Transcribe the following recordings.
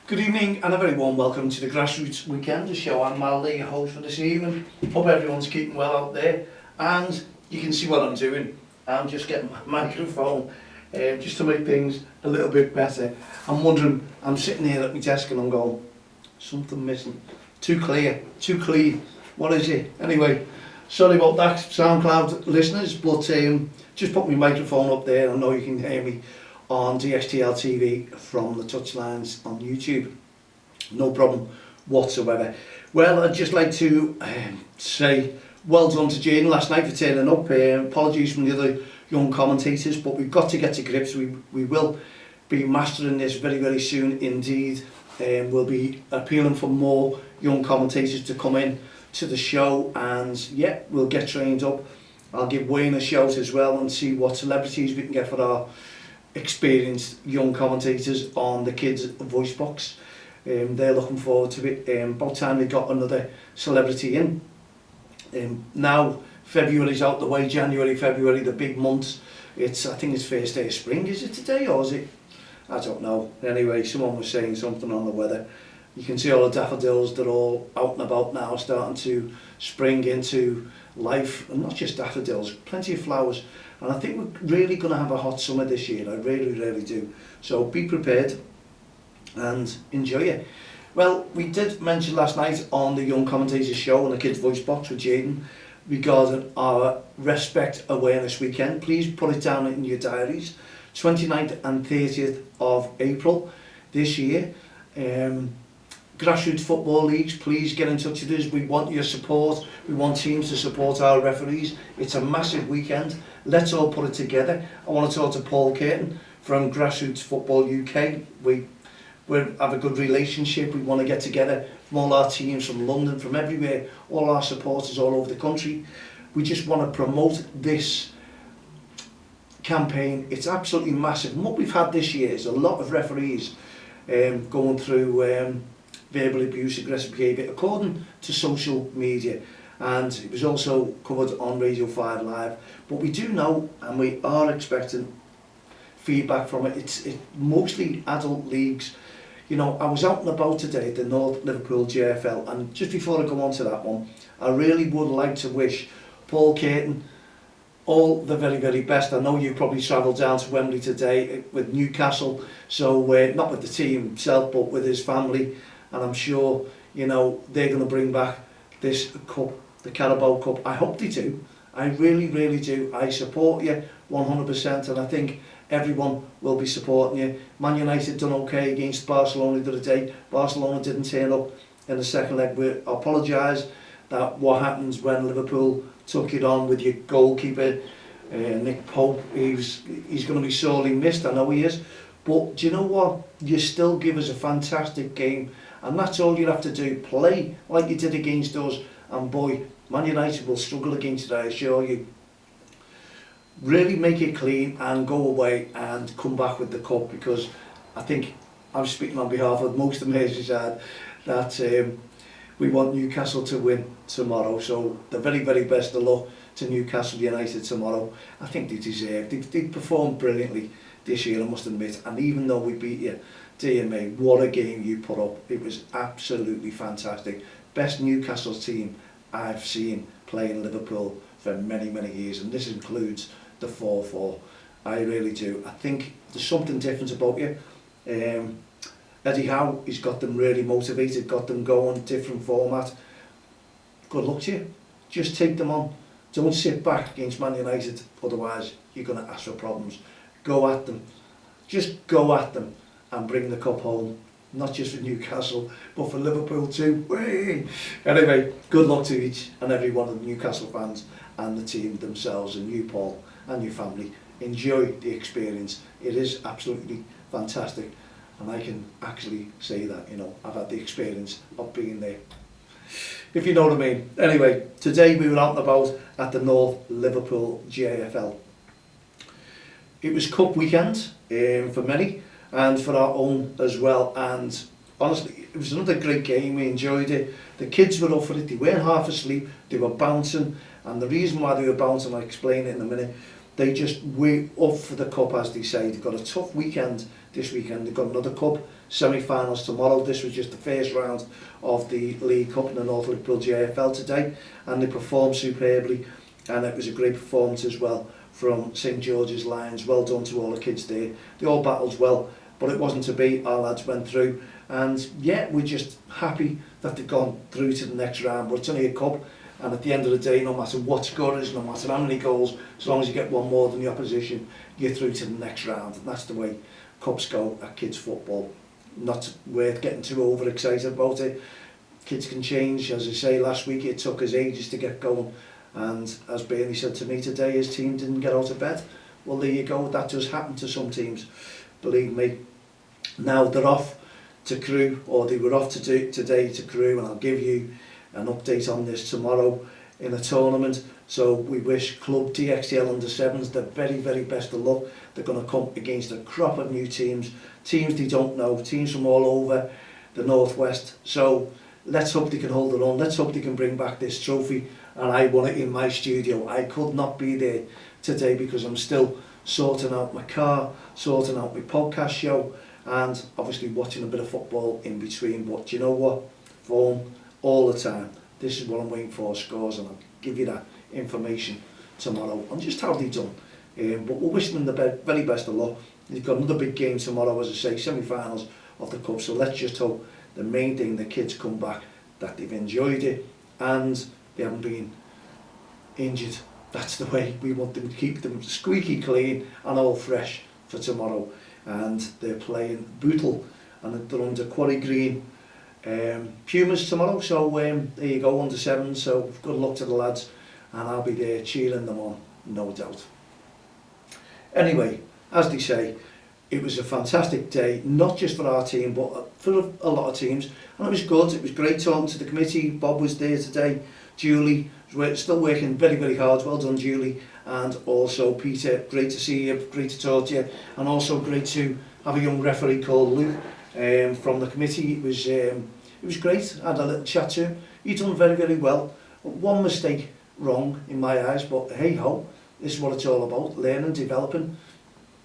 Good evening and a very warm welcome to the Grassroots Weekend, the show. I'm Maldy, your host for this evening. Hope everyone's keeping well out there, and you can see what I'm doing. I'm just getting my microphone just to make things a little bit better. I'm wondering, I'm sitting here at my desk and I'm going, something missing. Too clear, too clean. What is it? Anyway, sorry about that, SoundCloud listeners, but just put my microphone up there. I know you can hear me on DXTL TV from the touchlines on YouTube. No problem whatsoever. Well, I'd just like to say well done to Jaden last night for turning up. Apologies from the other young commentators, but we've got to get to grips. We will be mastering this very, very soon indeed. We'll be appealing for more young commentators to come in to the show, and yeah, we'll get trained up. I'll give Wayne a shout as well and see what celebrities we can get for our experienced young commentators on the kids' voice box. They're looking forward to it. About time they got another celebrity in. Now February's out the way, January, February, the big months. I think it's first day of spring, is it today or is it? I don't know. Anyway, someone was saying something on the weather. You can see all the daffodils, they're all out and about now, starting to spring into life. And not just daffodils, plenty of flowers. And I think we're really going to have a hot summer this year. I really, really do. So be prepared and enjoy it. Well, we did mention last night on the Young Commentators show on the Kids Voice Box with Jaden regarding our REFspect Awareness Weekend. Please put it down in your diaries. 29th and 30th of April this year. Grassroots football leagues, please get in touch with us. We want your support. We want teams to support our referees. It's a massive weekend. Let's all put it together. I want to talk to Paul Curtin from Grassroots Football UK. We have a good relationship. We want to get together from all our teams from London, from everywhere, all our supporters all over the country. We just want to promote this campaign. It's absolutely massive. And what we've had this year is a lot of referees going through verbal abuse, aggressive behaviour, according to social media, and it was also covered on Radio 5 Live. But we do know, and we are expecting feedback from it. It's mostly adult leagues. You know, I was out and about today at the NL JFL, and just before I go on to that one, I really would like to wish Paul Curtin all the very, very best. I know you probably travelled down to Wembley today with Newcastle, so not with the team himself, but with his family. And I'm sure, you know, they're going to bring back this cup, the Carabao Cup. I hope they do. I really, really do. I support you 100%, and I think everyone will be supporting you. Man United done okay against Barcelona the other day. Barcelona didn't turn up in the second leg. We apologise that what happens when Liverpool took it on with your goalkeeper, Nick Pope. He's going to be sorely missed, I know he is. But do you know what? You still give us a fantastic game. And that's all you have to do. Play like you did against us. And boy, Man United will struggle against it, I assure you. Really make it clean and go away and come back with the cup, because I think I'm speaking on behalf of most of Merseyside that we want Newcastle to win tomorrow. So the very, very best of luck to Newcastle United tomorrow. I think they deserve. They've performed brilliantly this year, I must admit. And even though we beat you, dear me, what a game you put up. It was absolutely fantastic. Best Newcastle team I've seen play in Liverpool for many, many years, and this includes the 4-4. I really do. I think there's something different about you. Eddie Howe, he's got them really motivated, got them going, different format. Good luck to you. Just take them on. Don't sit back against Man United, otherwise you're going to ask for problems. Go at them. Just go at them and bring the cup home. Not just for Newcastle, but for Liverpool too. Whee! Anyway, good luck to each and every one of the Newcastle fans and the team themselves, and you, Paul, and your family. Enjoy the experience. It is absolutely fantastic, and I can actually say that, you know, I've had the experience of being there, if you know what I mean. Anyway, today we were out and about at the North Liverpool JFL. It was cup weekend for many, and for our own as well, and honestly it was another great game. We enjoyed it. The kids were up for it. They weren't half asleep. They were bouncing, and the reason why they were bouncing, I'll explain it in a minute. They just were up for the cup, as they say. They've got a tough weekend this weekend. They've got another cup, semi-finals tomorrow. This was just the first round of the League Cup in the NL JFL today, and they performed superbly, and it was a great performance as well from St George's Lions. Well done to all the kids there. They all battled well, but it wasn't to be. Our lads went through, and yeah, we're just happy that they've gone through to the next round. But it's only a cup, and at the end of the day, no matter what score is, no matter how many goals, as long as you get one more than the opposition, you're through to the next round. And that's the way cups go at kids football. Not worth getting too overexcited about it. Kids can change. As I say, last week it took us ages to get going, and as Bernie said to me today, his team didn't get out of bed. Well, there you go. That does happen to some teams, believe me. Now they're off to Crewe, or they were off to today to Crewe, and I'll give you an update on this tomorrow in a tournament. So we wish Club DXTL under 7s the very, very best of luck. They're going to come against a crop of new teams they don't know, teams from all over the northwest. So let's hope they can hold it on. Let's hope they can bring back this trophy. And I won it in my studio. I could not be there today because I'm still sorting out my car, sorting out my podcast show, and obviously watching a bit of football in between. But you know what? Form all the time. This is what I'm waiting for, scores, and I'll give you that information tomorrow on just how they've done. But we're wishing them the very best of luck. They've got another big game tomorrow, as I say, semi-finals of the Cup. So let's just hope the main thing, the kids come back, that they've enjoyed it and they haven't been injured. That's the way we want them to keep them squeaky clean and all fresh for tomorrow. And they're playing Bootle, and they're under Quarry Green Pumas tomorrow. So there you go, under 7. So good luck to the lads, and I'll be there cheering them on, no doubt. Anyway, as they say, it was a fantastic day, not just for our team, but for a lot of teams. And it was good. It was great talking to the committee. Bob was there today. Julie was still working very, very hard. Well done, Julie. And also Peter, great to see you, great to talk to you. And also great to have a young referee called Luke from the committee. It was great. I had a little chat to him. He done very, very well. One mistake wrong in my eyes, but hey ho, this is what it's all about, learning, developing,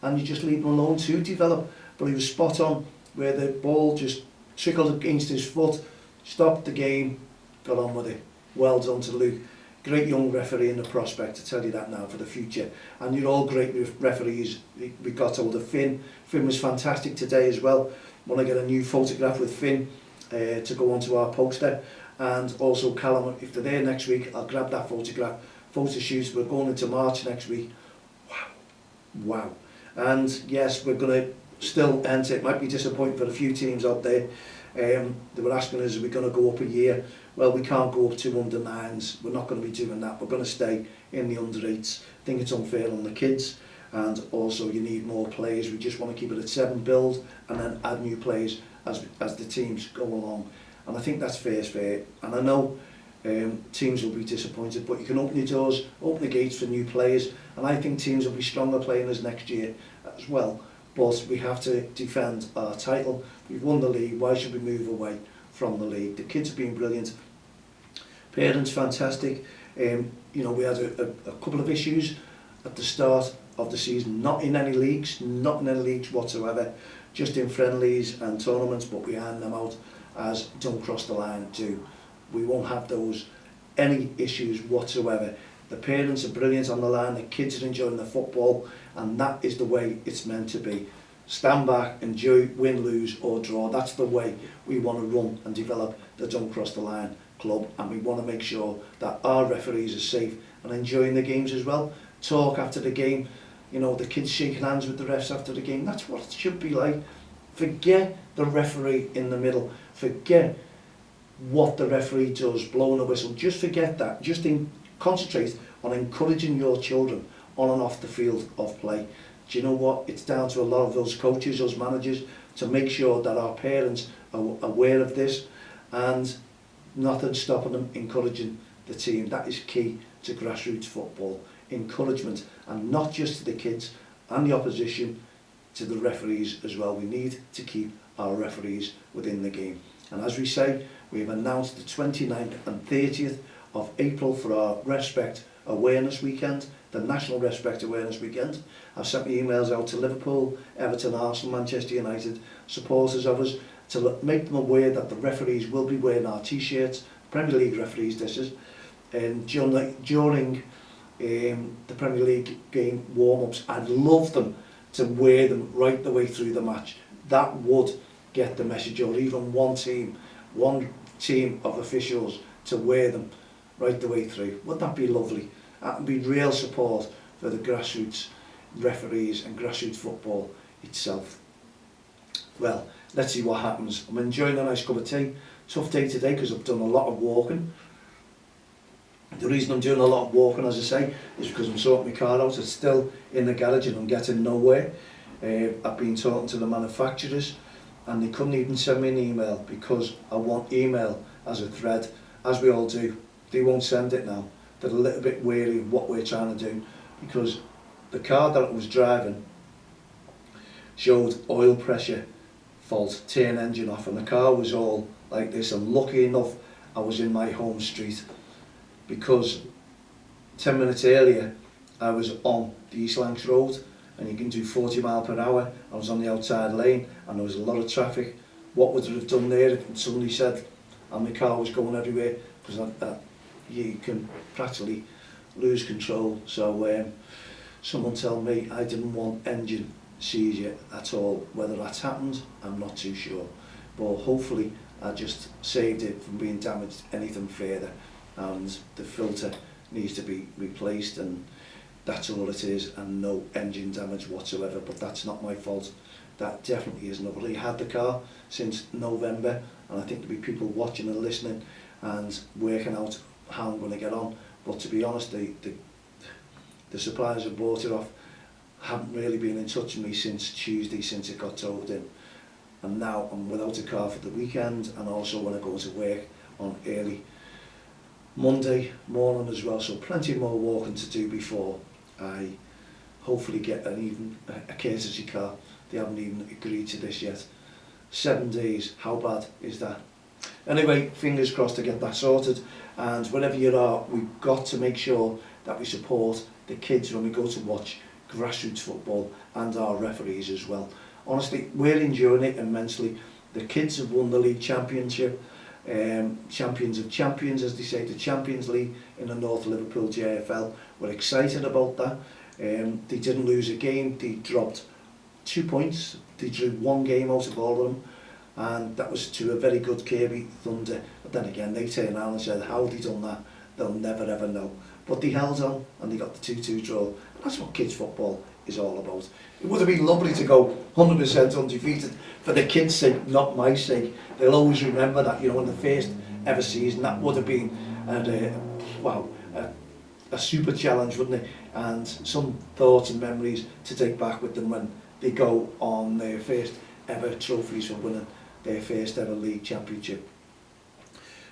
and you just leave him alone to develop. But he was spot on, where the ball just trickled against his foot, stopped the game, got on with it. Well done to Luke. Great young referee in the prospect, to tell you that now for the future. And you're all great referees. We got hold of Finn. Finn was fantastic today as well. Want to get a new photograph with Finn to go onto our poster. And also Callum, if they're there next week, I'll grab that photograph. Photo shoots, we're going into March next week. Wow. And yes, we're going to still enter. It might be disappointing for a few teams out there. They were asking us, are we going to go up a year? Well, we can't go up to under 9s. We're not going to be doing that. We're going to stay in the under 8s. I think it's unfair on the kids, and also you need more players. We just want to keep it at 7 build and then add new players as the teams go along. And I think that's fair. And I know teams will be disappointed, but you can open your doors, open the gates for new players, and I think teams will be stronger playing us next year as well. But we have to defend our title. We've won the league. Why should we move away from the league? The kids have been brilliant. Parents, fantastic. You know, we had a couple of issues at the start of the season, not in any leagues whatsoever, just in friendlies and tournaments, but we ironed them out as don't cross the line too. We won't have any issues whatsoever. The parents are brilliant on the line, the kids are enjoying the football, and that is the way it's meant to be. Stand back, enjoy, win, lose or draw. That's the way we want to run and develop the Don't Cross the Line club, and we want to make sure that our referees are safe and enjoying the games as well. Talk after the game, you know, the kids shaking hands with the refs after the game. That's what it should be like. Forget the referee in the middle. Forget what the referee does, blowing a whistle. Just forget that. Just concentrate on encouraging your children on and off the field of play. Do you know what? It's down to a lot of those coaches, those managers, to make sure that our parents are aware of this, and nothing stopping them encouraging the team. That is key to grassroots football. Encouragement, and not just to the kids and the opposition, to the referees as well. We need to keep our referees within the game. And as we say, we have announced the 29th and 30th of April for our REFspect Awareness Weekend, the National REFspect Awareness Weekend. I've sent my emails out to Liverpool, Everton, Arsenal, Manchester United, supporters of us, to make them aware that the referees will be wearing our t-shirts, Premier League referees this is, and during the Premier League game warm-ups. I'd love them to wear them right the way through the match. That would get the message, or even one team of officials to wear them right the way through. Would that be lovely? That would be real support for the grassroots referees and grassroots football itself. Well, let's see what happens. I'm enjoying a nice cup of tea. Tough day today because I've done a lot of walking. The reason I'm doing a lot of walking, as I say, is because I'm sorting my car out. It's still in the garage and I'm getting nowhere. I've been talking to the manufacturers and they couldn't even send me an email because I want email as a thread, as we all do. They won't send it now. They're a little bit wary of what we're trying to do because the car that I was driving showed oil pressure fault, turn engine off, and the car was all like this. And lucky enough I was in my home street, because 10 minutes earlier I was on the East Lancs Road and you can do 40 miles per hour. I was on the outside lane and there was a lot of traffic. What would it have done there if it suddenly said and my car was going everywhere? Because you can practically lose control. So someone tell me I didn't want engine seizure at all. Whether that's happened, I'm not too sure. But hopefully I just saved it from being damaged anything further, and the filter needs to be replaced, and that's all it is, and no engine damage whatsoever. But that's not my fault. That definitely isn't. I've already had the car since November, and I think there'll be people watching and listening and working out how I'm going to get on. But to be honest, the suppliers who bought it off haven't really been in touch with me since Tuesday, since it got towed in. And now I'm without a car for the weekend, and also when I go to work on early Monday morning as well. So plenty more walking to do before I hopefully get a courtesy car. They haven't even agreed to this yet. 7 days, how bad is that? Anyway, fingers crossed to get that sorted. And wherever you are, we've got to make sure that we support the kids when we go to watch grassroots football, and our referees as well. Honestly, we're enjoying it immensely. The kids have won the league championship, champions of champions, as they say, the Champions League in the North Liverpool JFL. We're excited about that. They didn't lose a game. They dropped 2 points. They drew one game out of all of them, and that was to a very good Kirby Thunder. But then again, they turned around and said, how they done that, they'll never ever know. But they held on and they got the 2-2 draw. And that's what kids football is all about. It would have been lovely to go 100% undefeated for the kids' sake, not my sake. They'll always remember that, you know, in the first ever season, that would have been a super challenge, wouldn't it? And some thoughts and memories to take back with them when they go on their first ever trophies for winning their first ever league championship.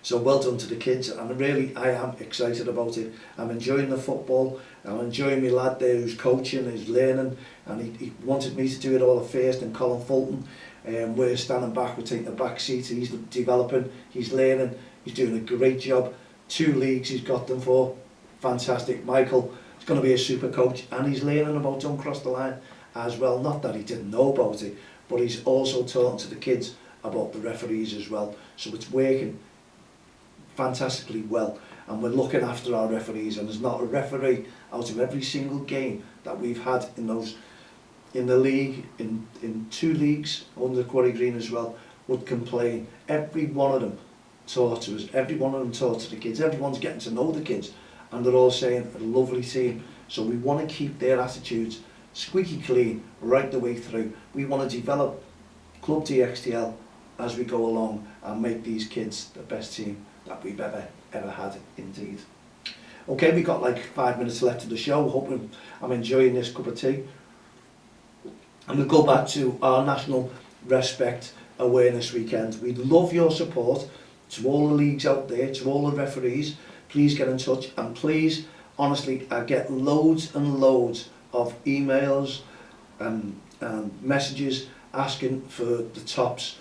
So well done to the kids, and really I am excited about it. I'm enjoying the football. I'm enjoying my lad there who's coaching, who's learning, and he wanted me to do it all at first, and Colin Fulton. We're standing back, we're taking the back seat. He's developing, he's learning, he's doing a great job. 2 leagues he's got them for, fantastic. Michael is going to be a super coach, and he's learning about don't cross the line as well. Not that he didn't know about it, but he's also talking to the kids about the referees as well. So it's working fantastically well, and we're looking after our referees, and there's not a referee out of every single game that we've had in the league, in 2 leagues under Quarry Green as well, would complain. Every one of them taught to us, every one of them taught to the kids, everyone's getting to know the kids, and they're all saying a lovely team. So we want to keep their attitudes squeaky clean right the way through. We want to develop Club DXTL as we go along and make these kids the best team that we've ever had indeed. Okay, we've got like 5 minutes left of the show. Hoping I'm enjoying this cup of tea. And we'll go back to our National REFspect Awareness Weekend. We'd love your support. To all the leagues out there, to all the referees, please get in touch, and please, honestly, I get loads and loads of emails and messages asking for the tops.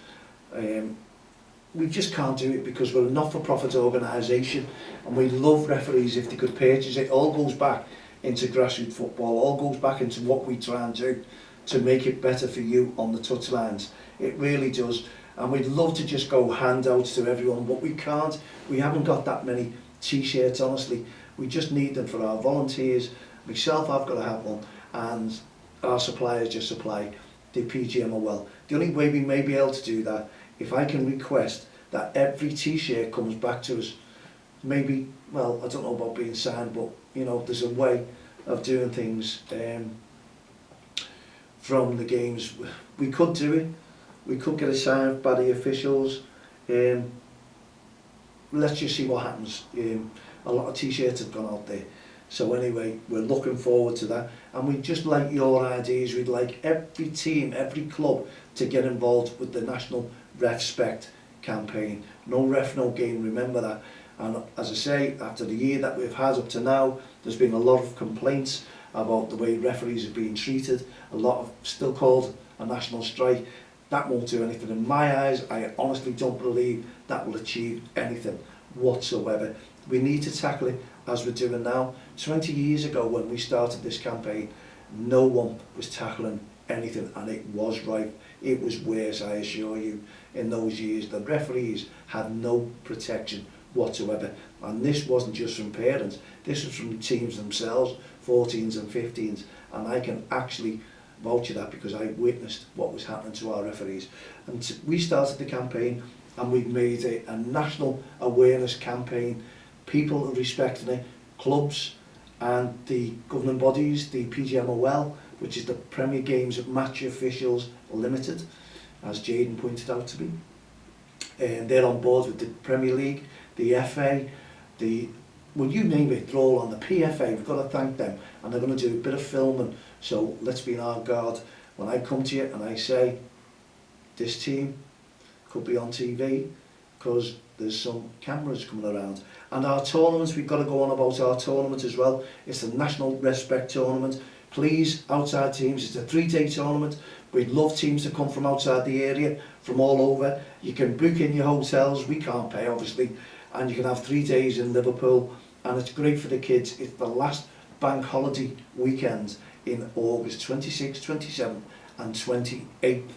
we just can't do it because we're a not-for-profit organisation, and we love referees if they could purchase it. All goes back into grassroots football, all goes back into what we try and do to make it better for you on the touchlines. It really does, and we'd love to just go handouts to everyone, but we can't. We haven't got that many t-shirts, honestly. We just need them for our volunteers. Myself, I've got to have one, and our suppliers just supply the PGMOL. The only way we may be able to do that, if I can request that every t-shirt comes back to us, maybe, well, I don't know about being signed, but you know, there's a way of doing things from the games. We could do it. We could get it signed by the officials. Let's just see what happens. A lot of t-shirts have gone out there. So anyway, we're looking forward to that, and we'd just like your ideas. We'd like every team, every club to get involved with the National REFspect campaign. No ref, no game, remember that. And as I say, after the year that we've had up to now, there's been a lot of complaints about the way referees are being treated. A lot of still called a national strike. That won't do anything. In my eyes, I honestly don't believe that will achieve anything whatsoever. We need to tackle it as we're doing now. 20 years ago when we started this campaign, no one was tackling anything, and it was right. It was worse, I assure you. In those years, the referees had no protection whatsoever, and this wasn't just from parents, this was from teams themselves, 14s and 15s, and I can actually vouch for that because I witnessed what was happening to our referees. And we started the campaign, and we've made it a national awareness campaign. People are respecting it, clubs and the governing bodies, the PGMOL, which is the Premier Games Match Officials Limited, as Jaden pointed out to me. And they're on board with the Premier League, the FA, well, you name it, they're all on. The PFA, we've got to thank them, and they're going to do a bit of filming, so let's be on our guard. When I come to you and I say, this team could be on TV, because there's some cameras coming around. And our tournaments, we've got to go on about our tournament as well. It's the National REFspect Tournament. Please, outside teams, it's a 3-day tournament. We'd love teams to come from outside the area, from all over. You can book in your hotels, we can't pay obviously, and you can have 3 days in Liverpool, and it's great for the kids. It's the last bank holiday weekend in August, 26th, 27th and 28th.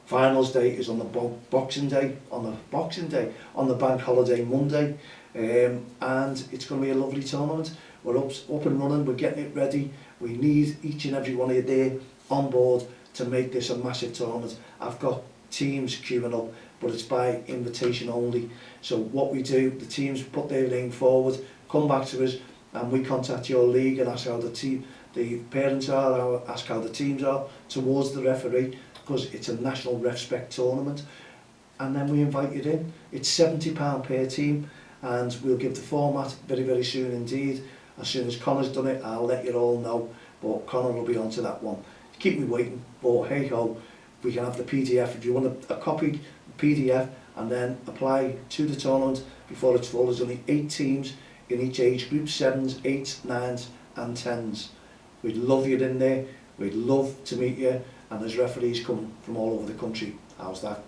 Finals day is on the Boxing Day, on the bank holiday Monday, and it's going to be a lovely tournament. We're up and running, we're getting it ready. We need each and every one of you there on board to make this a massive tournament. I've got teams queuing up, but it's by invitation only. So what we do, the teams put their name forward, come back to us, and we contact your league and ask how the parents are, ask how the teams are towards the referee, because it's a National REFspect tournament, and then we invite you in. It's £70 per team, and we'll give the format very, very soon indeed. As soon as Connor's done it, I'll let you all know, but Connor will be on to that one. Keep me waiting, but hey ho, we can have the PDF. If you want a copy PDF and then apply to the tournament before it's full, there's only 8 teams in each age group, 7s, 8s, 9s and 10s. We'd love you in there, we'd love to meet you, and there's referees coming from all over the country. How's that?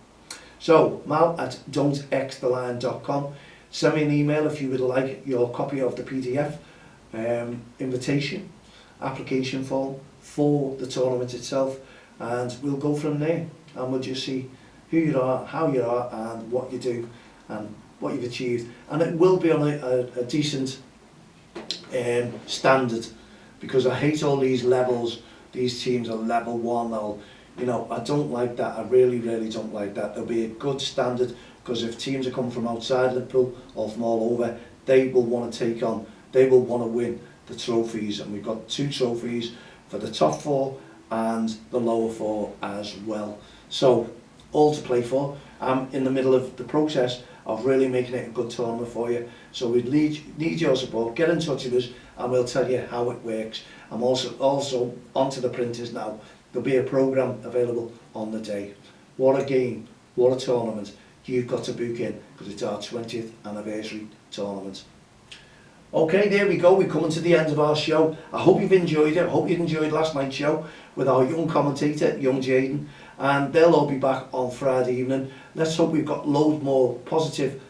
So, Mal at don'txtheline.com. Send me an email if you would like your copy of the PDF, invitation, application form for the tournament itself, and we'll go from there, and we'll just see who you are, how you are, and what you do, and what you've achieved. And it will be on a decent standard, because I hate all these levels. These teams are level 1, or, you know, I don't like that. I really, really don't like that. There'll be a good standard, because if teams are coming from outside Liverpool or from all over, they will want to take on, they will want to win the trophies, and we've got 2 trophies for the top 4 and the lower 4 as well. So, all to play for. I'm in the middle of the process of really making it a good tournament for you. So we need your support. Get in touch with us and we'll tell you how it works. I'm also onto the printers now. There'll be a programme available on the day. What a game, what a tournament. You've got to book in, because it's our 20th anniversary tournament. Okay, there we go. We're coming to the end of our show. I hope you've enjoyed it. I hope you enjoyed last night's show with our young commentator, young Jaden. and they'll all be back on Friday evening. Let's hope we've got loads more positive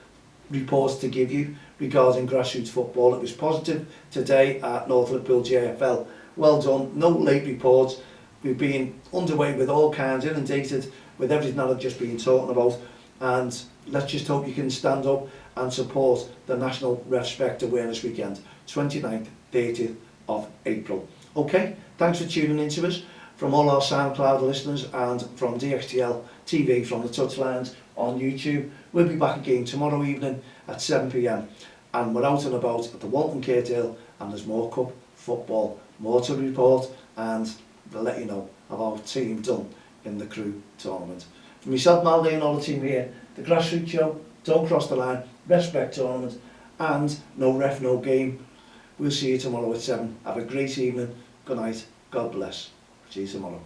reports to give you regarding grassroots football. It was positive today at North Liverpool JFL. Well done, no late reports. We've been underway with all kinds, inundated with everything that I've just been talking about, and let's just hope you can stand up and support the National REFspect Awareness Weekend, 29th, 30th of April. Okay, thanks for tuning in to us from all our SoundCloud listeners and from DXTL TV from the touchlines on YouTube. We'll be back again tomorrow evening at 7 p.m. and we're out and about at the Walton Caredale, and there's more cup football, more to report, and we'll let you know how our team done in the crew tournament. For myself, Malday, and all the team here, the Grassroots Show, Don't Cross the Line, REFspect Tournament, and No Ref, No Game. We'll see you tomorrow at 7. Have a great evening. Good night. God bless. See you tomorrow.